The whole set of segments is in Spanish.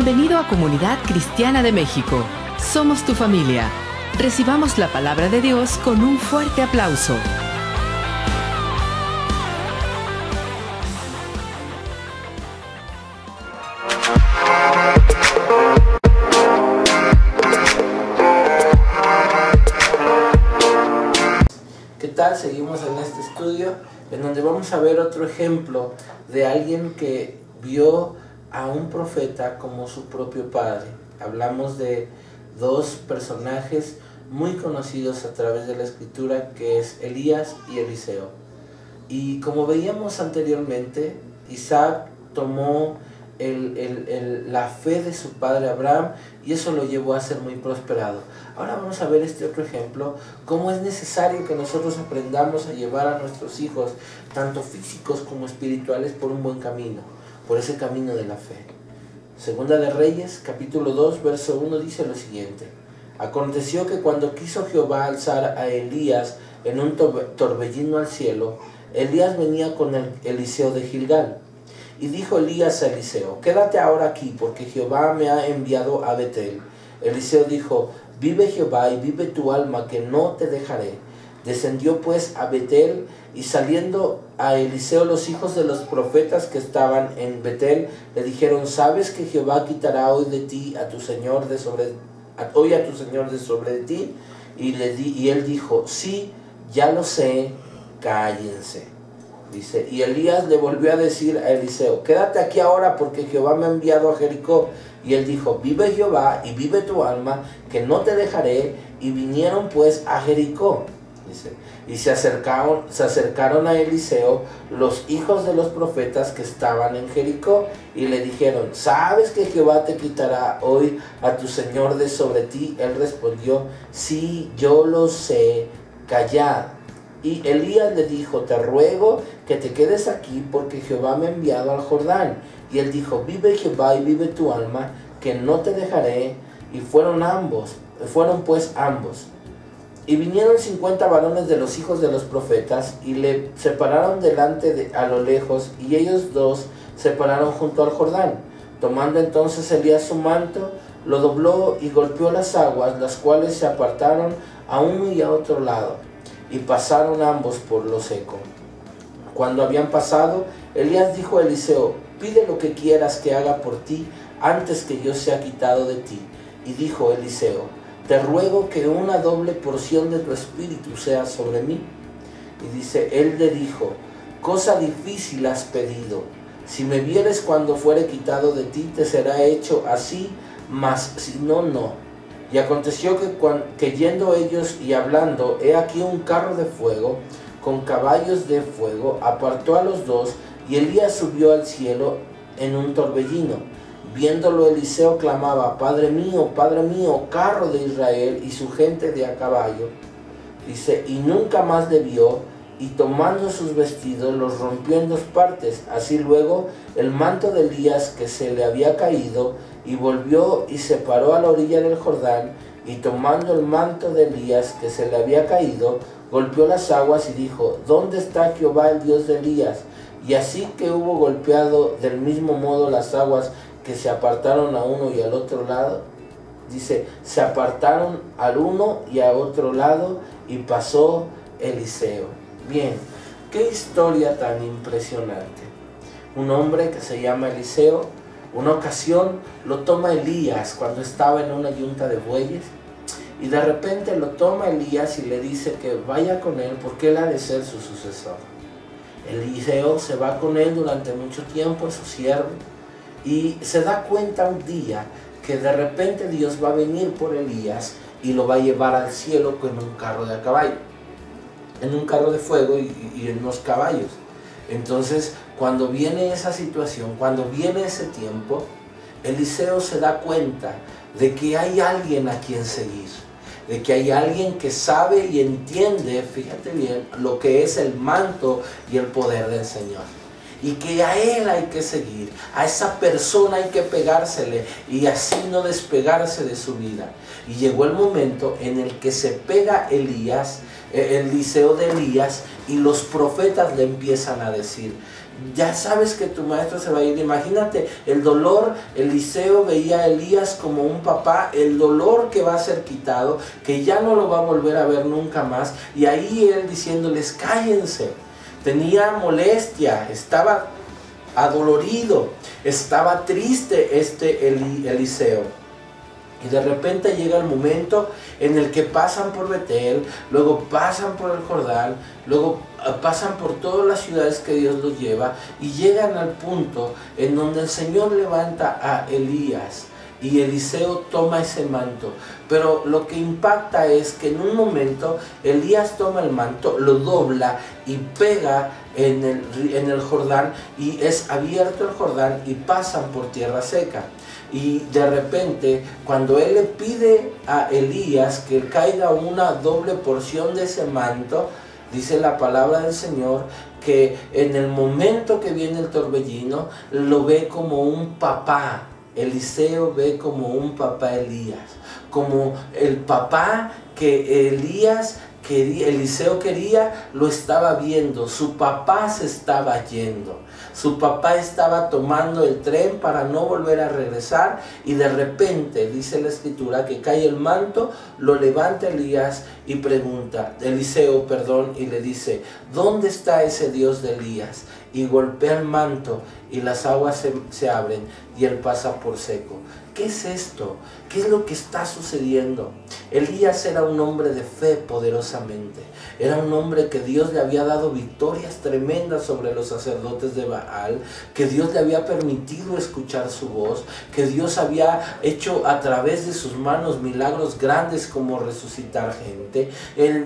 Bienvenido a Comunidad Cristiana de México. Somos tu familia. Recibamos la palabra de Dios con un fuerte aplauso. ¿Qué tal? Seguimos en este estudio en donde vamos a ver otro ejemplo de alguien que vio a un profeta como su propio padre. Hablamos de dos personajes muy conocidos a través de la escritura, que es Elías y Eliseo. Y como veíamos anteriormente, Isaac tomó la fe de su padre Abraham y eso lo llevó a ser muy prosperado. Ahora vamos a ver este otro ejemplo, cómo es necesario que nosotros aprendamos a llevar a nuestros hijos, tanto físicos como espirituales, por un buen camino, por ese camino de la fe. Segunda de Reyes, capítulo 2, verso 1 dice lo siguiente: Aconteció que cuando quiso Jehová alzar a Elías en un torbellino al cielo, Elías venía con Eliseo de Gilgal. Y dijo Elías a Eliseo: Quédate ahora aquí, porque Jehová me ha enviado a Betel. Eliseo dijo: Vive Jehová y vive tu alma, que no te dejaré. Descendió pues a Betel, y saliendo a Eliseo los hijos de los profetas que estaban en Betel, le dijeron: ¿Sabes que Jehová quitará hoy de ti a tu señor de sobre de ti? Y él dijo: Sí, ya lo sé, cállense. Dice, y Elías le volvió a decir a Eliseo: Quédate aquí ahora, porque Jehová me ha enviado a Jericó. Y él dijo: Vive Jehová y vive tu alma, que no te dejaré. Y vinieron pues a Jericó. Dice, y se acercaron a Eliseo los hijos de los profetas que estaban en Jericó, y le dijeron: ¿Sabes que Jehová te quitará hoy a tu señor de sobre ti? Él respondió: Sí, yo lo sé, callad. Y Elías le dijo: Te ruego que te quedes aquí, porque Jehová me ha enviado al Jordán. Y él dijo: Vive Jehová y vive tu alma, que no te dejaré. Y fueron pues ambos. Y vinieron 50 varones de los hijos de los profetas, y le separaron a lo lejos, y ellos dos se pararon junto al Jordán. Tomando entonces Elías su manto, lo dobló y golpeó las aguas, las cuales se apartaron a uno y a otro lado, y pasaron ambos por lo seco. Cuando habían pasado, Elías dijo a Eliseo: Pide lo que quieras que haga por ti, antes que yo sea quitado de ti. Y dijo Eliseo: Te ruego que una doble porción de tu espíritu sea sobre mí. Y dice, él le dijo: Cosa difícil has pedido. Si me vieres cuando fuere quitado de ti, te será hecho así, mas si no, no. Y aconteció que yendo ellos y hablando, he aquí un carro de fuego, con caballos de fuego, apartó a los dos, y Elías subió al cielo en un torbellino. Viéndolo, Eliseo clamaba: Padre mío, carro de Israel y su gente de a caballo. Dice, y nunca más le vio, y tomando sus vestidos los rompió en dos partes. Así luego el manto de Elías que se le había caído, y volvió y se paró a la orilla del Jordán, y tomando el manto de Elías que se le había caído, golpeó las aguas y dijo: ¿Dónde está Jehová, el Dios de Elías? Y así que hubo golpeado del mismo modo las aguas, que se apartaron a uno y al otro lado. Dice, se apartaron al uno y al otro lado, y pasó Eliseo. Bien, qué historia tan impresionante. Un hombre que se llama Eliseo, una ocasión lo toma Elías cuando estaba en una yunta de bueyes, y de repente lo toma Elías y le dice que vaya con él porque él ha de ser su sucesor. Eliseo se va con él durante mucho tiempo, es su siervo, y se da cuenta un día que de repente Dios va a venir por Elías y lo va a llevar al cielo con un carro de caballo, en un carro de fuego y en unos caballos. Entonces, cuando viene esa situación, cuando viene ese tiempo, Eliseo se da cuenta de que hay alguien a quien seguir, de que hay alguien que sabe y entiende, fíjate bien, lo que es el manto y el poder del Señor. y que a él hay que seguir, a esa persona hay que pegársele y así no despegarse de su vida. Y llegó el momento en el que se pega Elías, Eliseo de Elías, y los profetas le empiezan a decir: ya sabes que tu maestro se va a ir. Imagínate el dolor. Eliseo veía a Elías como un papá, el dolor que va a ser quitado, que ya no lo va a volver a ver nunca más. Y ahí él diciéndoles: cállense. Tenía molestia, estaba adolorido, estaba triste Eliseo. Y de repente llega el momento en el que pasan por Betel, luego pasan por el Jordán, luego pasan por todas las ciudades que Dios los lleva y llegan al punto en donde el Señor levanta a Elías y Eliseo toma ese manto. Pero lo que impacta es que en un momento Elías toma el manto, lo dobla y pega en el Jordán, y es abierto el Jordán y pasan por tierra seca. Y de repente, cuando él le pide a Elías que caiga una doble porción de ese manto, dice la palabra del Señor que en el momento que viene el torbellino, lo ve como un papá. Eliseo ve como un papá Elías, como el papá que Eliseo quería, lo estaba viendo. Su papá se estaba yendo. Su papá estaba tomando el tren para no volver a regresar, y de repente dice la escritura que cae el manto, lo levanta Eliseo y le dice: ¿dónde está ese Dios de Elías? Y golpea el manto y las aguas se abren y él pasa por seco. ¿Qué es esto? ¿Qué es lo que está sucediendo? Elías era un hombre de fe poderosamente. Era un hombre que Dios le había dado victorias tremendas sobre los sacerdotes de Baal, que Dios le había permitido escuchar su voz, que Dios había hecho a través de sus manos milagros grandes como resucitar gente.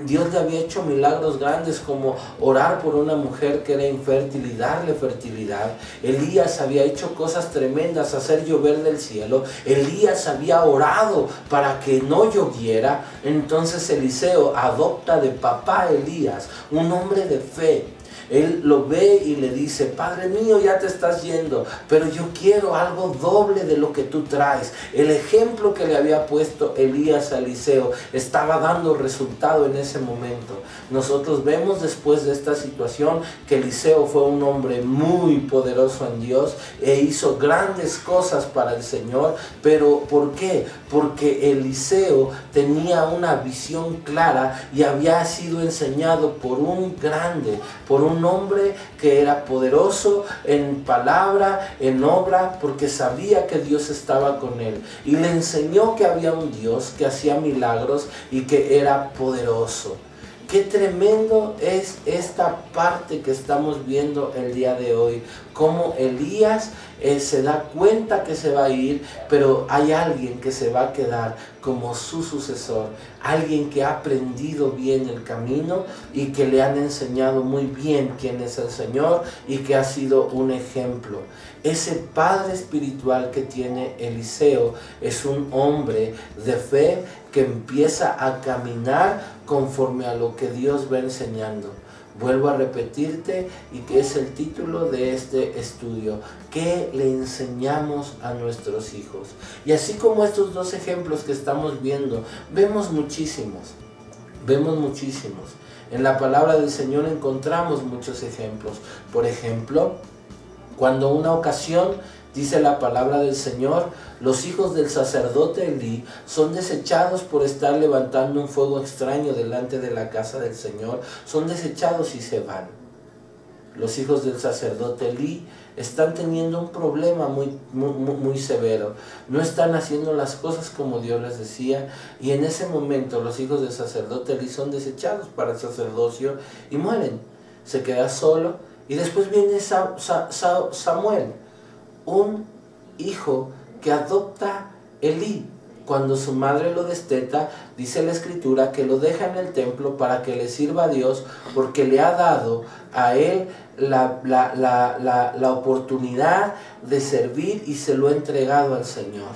Dios le había hecho milagros grandes como orar por una mujer que era infértil y darle fertilidad. Elías había hecho cosas tremendas, hacer llover del cielo. Elías había orado para que no lloviera. Entonces Eliseo adopta de papá a Elías, un hombre de fe. Él lo ve y le dice: Padre mío, ya te estás yendo, pero yo quiero algo doble de lo que tú traes. El ejemplo que le había puesto Elías a Eliseo estaba dando resultado en ese momento. Nosotros vemos después de esta situación que Eliseo fue un hombre muy poderoso en Dios e hizo grandes cosas para el Señor. Pero ¿por qué? Porque Eliseo tenía una visión clara y había sido enseñado por un grande, por un hombre que era poderoso en palabra, en obra, porque sabía que Dios estaba con él. Y le enseñó que había un Dios que hacía milagros y que era poderoso. Qué tremendo es esta parte que estamos viendo el día de hoy. Cómo Elías se da cuenta que se va a ir, pero hay alguien que se va a quedar como su sucesor. Alguien que ha aprendido bien el camino y que le han enseñado muy bien quién es el Señor y que ha sido un ejemplo. Ese padre espiritual que tiene Eliseo es un hombre de fe que empieza a caminar conforme a lo que Dios va enseñando. Vuelvo a repetirte, y que es el título de este estudio: ¿qué le enseñamos a nuestros hijos? Y así como estos dos ejemplos que estamos viendo, vemos muchísimos. En la palabra del Señor encontramos muchos ejemplos. Por ejemplo, cuando una ocasión, dice la palabra del Señor, los hijos del sacerdote Elí son desechados por estar levantando un fuego extraño delante de la casa del Señor. Son desechados y se van. Los hijos del sacerdote Elí están teniendo un problema muy severo. No están haciendo las cosas como Dios les decía. Y en ese momento los hijos del sacerdote Elí son desechados para el sacerdocio y mueren. Se queda solo. Y después viene Samuel, un hijo que adopta Elí. Cuando su madre lo desteta, dice la escritura que lo deja en el templo para que le sirva a Dios, porque le ha dado a él la oportunidad de servir y se lo ha entregado al Señor.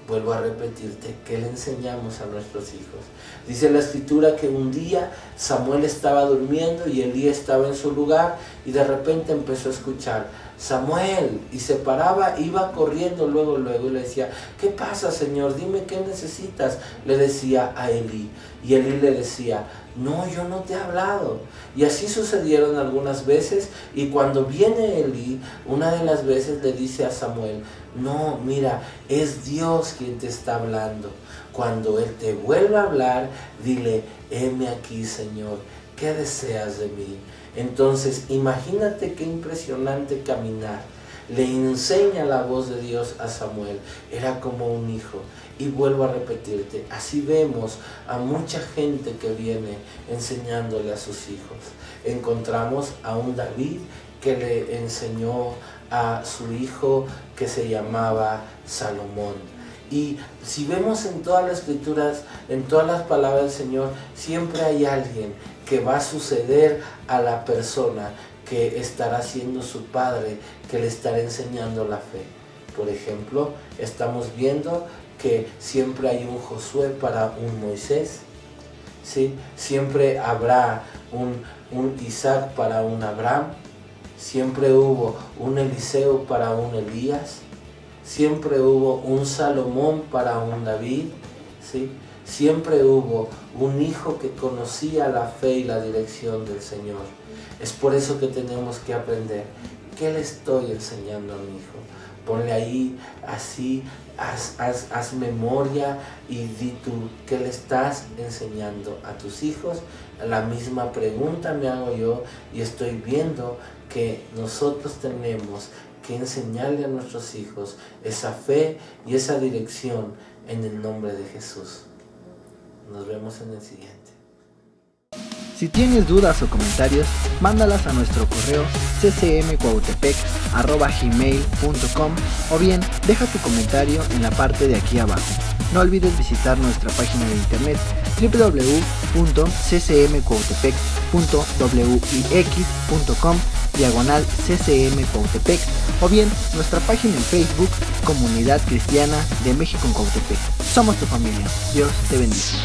vuelvo a repetirte, ¿qué le enseñamos a nuestros hijos? Dice la escritura que un día Samuel estaba durmiendo y Elí estaba en su lugar y de repente empezó a escuchar, Samuel, y se paraba, iba corriendo luego y le decía, ¿qué pasa, Señor? Dime qué necesitas, le decía a Elí. Y Elí le decía, no, yo no te he hablado. Y así sucedieron algunas veces, y cuando viene Elí, una de las veces le dice a Samuel, no, mira, es Dios quien te está hablando. Cuando Él te vuelva a hablar, dile, heme aquí, Señor, ¿qué deseas de mí? Entonces, imagínate qué impresionante caminar. Le enseña la voz de Dios a Samuel. Era como un hijo. Y vuelvo a repetirte, así vemos a mucha gente que viene enseñándole a sus hijos. Encontramos a un David que le enseñó a su hijo que se llamaba Salomón. Y si vemos en todas las escrituras, en todas las palabras del Señor, siempre hay alguien que va a suceder a la persona que estará siendo su padre, que le estará enseñando la fe. Por ejemplo, estamos viendo que siempre hay un Josué para un Moisés, ¿sí? Siempre habrá un Isaac para un Abraham, siempre hubo un Eliseo para un Elías, siempre hubo un Salomón para un David, ¿sí? Siempre hubo un hijo que conocía la fe y la dirección del Señor. Es por eso que tenemos que aprender. ¿Qué le estoy enseñando a mi hijo? Ponle ahí, así, haz memoria y di tú, ¿qué le estás enseñando a tus hijos? La misma pregunta me hago yo y estoy viendo que nosotros tenemos que enseñarle a nuestros hijos esa fe y esa dirección en el nombre de Jesús. Nos vemos en el siguiente. Si tienes dudas o comentarios, mándalas a nuestro correo ccmcuautepec@gmail.com o bien deja tu comentario en la parte de aquí abajo. No olvides visitar nuestra página de internet www.ccmcuautepec.wix.com/ccmcuautepec o bien nuestra página en Facebook Comunidad Cristiana de México en Cuautepec. Somos tu familia. Dios te bendice.